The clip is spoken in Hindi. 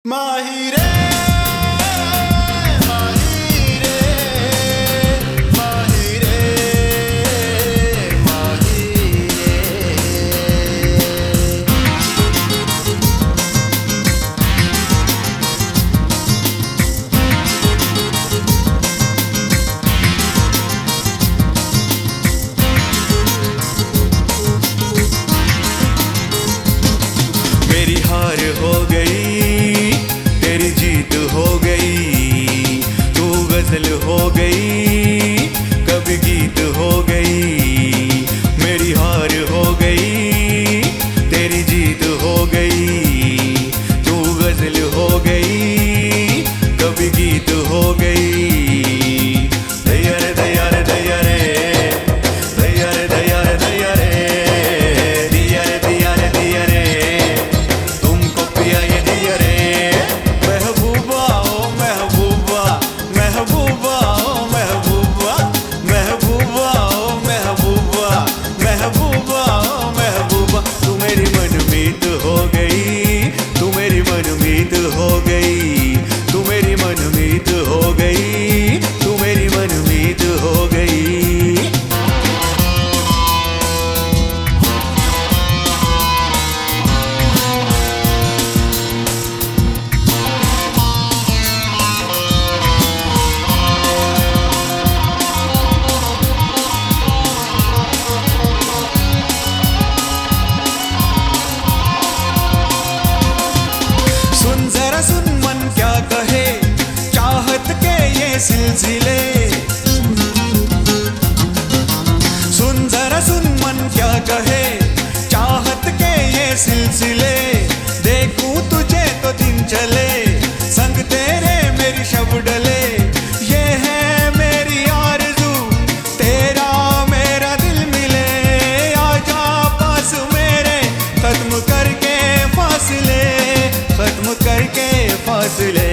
माही रे माही रे माही रे माही रे। मेरी हार हो गई तेरी जीत हो गई, तू गजल हो गई कभी गीत हो गई। मेरी हार हो गई तेरी जीत हो गई, तू गजल हो गई कभी गीत हो गई। दया रे दया रे दया रे दया रे दया रे दया रे दिया रे दिया रे दिया रे तुमको पिया ये दिया रे। महबूबा ओ महबूबा महबूबा ओ महबूबा महबूबा ओ महबूबा महबूबा ओ महबूबा। तू मेरी मनमीत हो गई, तू मेरी मनमीत हो गई, तू मेरी मनमीत हो गई, तू मेरी मनमीत हो गई। सुन जरा सुन मन क्या कहे चाहत के ये सिलसिले। सुन जरा सुन मन क्या कहे चाहत के ये सिलसिले। देखूं तुझे तो दिन चले संग तेरे मेरी शब डले। ये है मेरी आरज़ू तेरा मेरा दिल मिले। आजा पास मेरे खत्म करके फासले, खत्म करके फासले।